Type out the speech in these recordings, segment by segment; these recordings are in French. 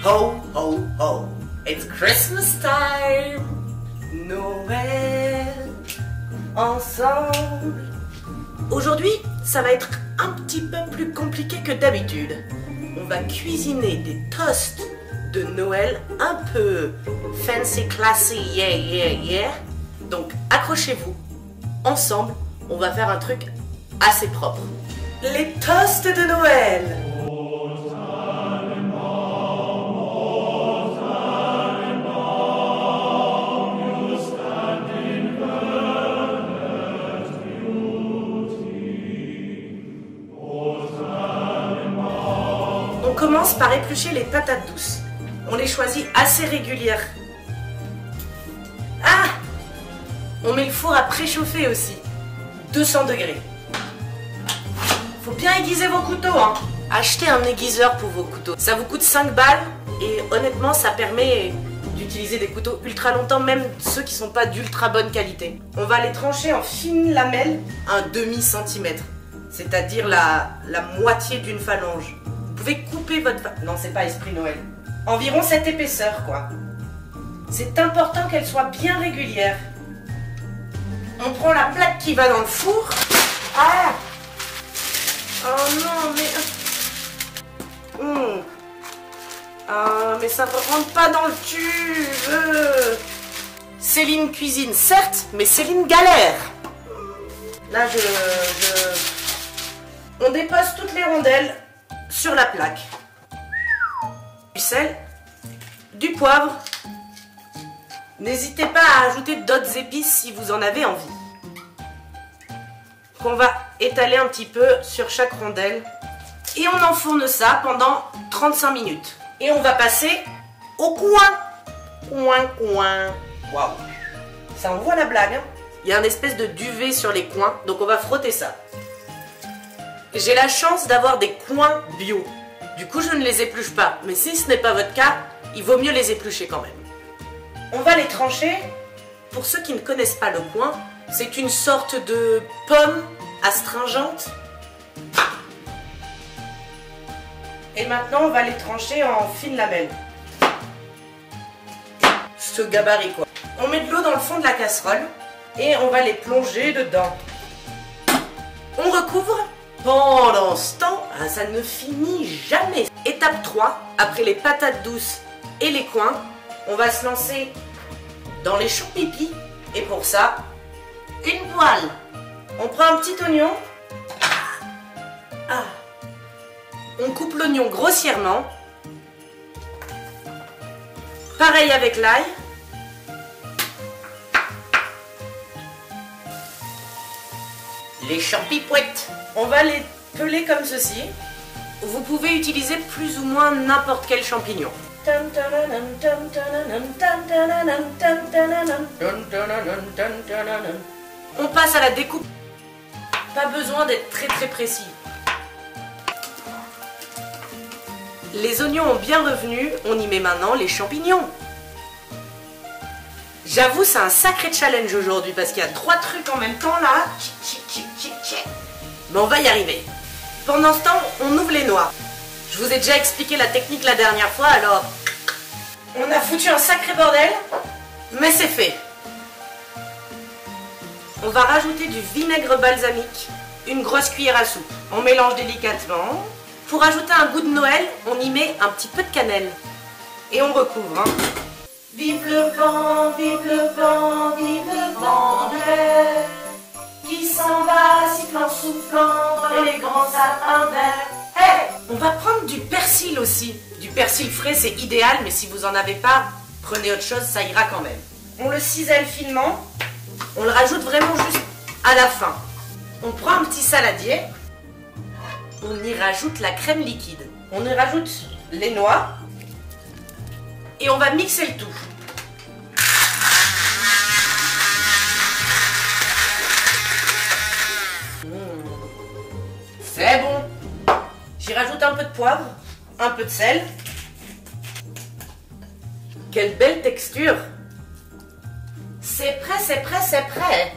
Ho, ho, ho, it's Christmas time. Noël, ensemble. Aujourd'hui, ça va être un petit peu plus compliqué que d'habitude. On va cuisiner des toasts de Noël un peu fancy, classy, yeah, yeah, yeah. Donc, accrochez-vous. Ensemble, on va faire un truc assez propre. Les toasts de Noël. On commence par éplucher les patates douces. On les choisit assez régulières. Ah! On met le four à préchauffer aussi. 200 degrés. Faut bien aiguiser vos couteaux, hein. Achetez un aiguiseur pour vos couteaux. Ça vous coûte 5 balles et honnêtement, ça permet d'utiliser des couteaux ultra longtemps, même ceux qui sont pas d'ultra bonne qualité. On va les trancher en fines lamelles, un demi-centimètre. C'est-à-dire la moitié d'une phalange. Vous pouvez couper votre... Non, c'est pas Esprit Noël. Environ cette épaisseur, quoi. C'est important qu'elle soit bien régulière. On prend la plaque qui va dans le four. Ah! Oh non, mais... Ah, mais ça ne rentre pas dans le tube. Céline cuisine, certes, mais Céline galère. Là, on dépose toutes les rondelles sur la plaque. Du sel, du poivre. N'hésitez pas à ajouter d'autres épices si vous en avez envie. Qu'on va étaler un petit peu sur chaque rondelle. Et on enfourne ça pendant 35 minutes. Et on va passer au coin. Coin. Waouh. Ça envoie la blague, hein. Il y a une espèce de duvet sur les coins, donc on va frotter ça. J'ai la chance d'avoir des coins bio. Du coup, je ne les épluche pas. Mais si ce n'est pas votre cas, il vaut mieux les éplucher quand même. On va les trancher. Pour ceux qui ne connaissent pas le coin, c'est une sorte de pomme astringente. Et maintenant, on va les trancher en fines lamelles. Ce gabarit, quoi. On met de l'eau dans le fond de la casserole et on va les plonger dedans. On recouvre. Pendant ce temps, ça ne finit jamais. Étape 3, après les patates douces et les coins, on va se lancer dans les choux-pipis. Et pour ça, une poêle. On prend un petit oignon. On coupe l'oignon grossièrement. Pareil avec l'ail. Les champipouettes. On va les peler comme ceci. Vous pouvez utiliser plus ou moins n'importe quel champignon. On passe à la découpe. Pas besoin d'être très précis. Les oignons ont bien revenu, on y met maintenant les champignons. J'avoue, c'est un sacré challenge aujourd'hui parce qu'il y a 3 trucs en même temps là. Mais on va y arriver. Pendant ce temps, on ouvre les noix. Je vous ai déjà expliqué la technique la dernière fois, alors on a foutu un sacré bordel, mais c'est fait. On va rajouter du vinaigre balsamique, une grosse cuillère à soupe. On mélange délicatement. Pour ajouter un goût de Noël, on y met un petit peu de cannelle. Et on recouvre. Hein. Vive le vent, vive le vent, vive le vent de Noël, qui s'en va sifflant, soufflant dans les grands sapins verts. Hey! On va prendre du persil aussi. Du persil frais, c'est idéal, mais si vous n'en avez pas, prenez autre chose, ça ira quand même. On le cisèle finement. On le rajoute vraiment juste à la fin. On prend un petit saladier. On y rajoute la crème liquide. On y rajoute les noix. Et on va mixer le tout. C'est bon. J'y rajoute un peu de poivre, un peu de sel. Quelle belle texture. C'est prêt, c'est prêt, c'est prêt.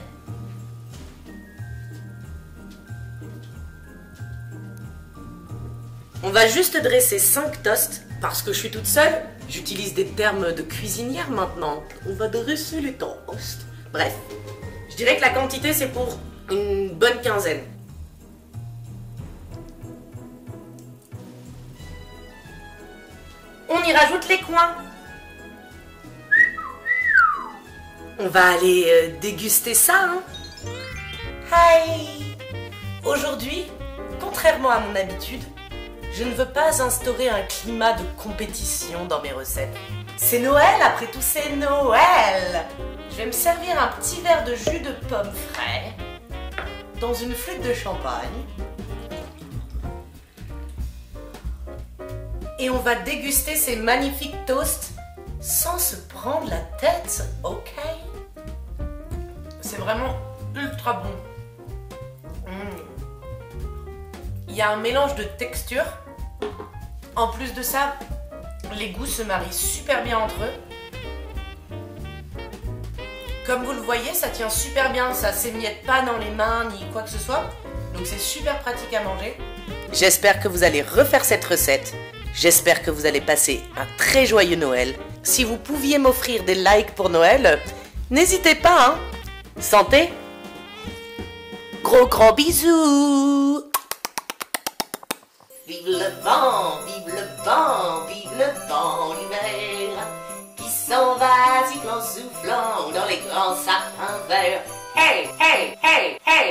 On va juste dresser 5 toasts Parce que je suis toute seule, j'utilise des termes de cuisinière maintenant. On va dresser les toasts. Bref, je dirais que la quantité c'est pour une bonne quinzaine. On y rajoute les coins. On va aller déguster ça, hein. Hi! Aujourd'hui, contrairement à mon habitude, je ne veux pas instaurer un climat de compétition dans mes recettes. C'est Noël, après tout, c'est Noël! Je vais me servir un petit verre de jus de pomme frais dans une flûte de champagne. Et on va déguster ces magnifiques toasts sans se prendre la tête, ok? C'est vraiment ultra bon. Il y a un mélange de textures. En plus de ça, les goûts se marient super bien entre eux. Comme vous le voyez, ça tient super bien, ça s'émiette pas dans les mains ni quoi que ce soit. Donc c'est super pratique à manger. J'espère que vous allez refaire cette recette. J'espère que vous allez passer un très joyeux Noël. Si vous pouviez m'offrir des likes pour Noël, n'hésitez pas, hein. Santé! Gros bisous! Vive le vent, vive le vent, vive le vent l'hiver qui s'en va sifflant, soufflant dans les grands sapins verts. Hey, hey, hey, hey!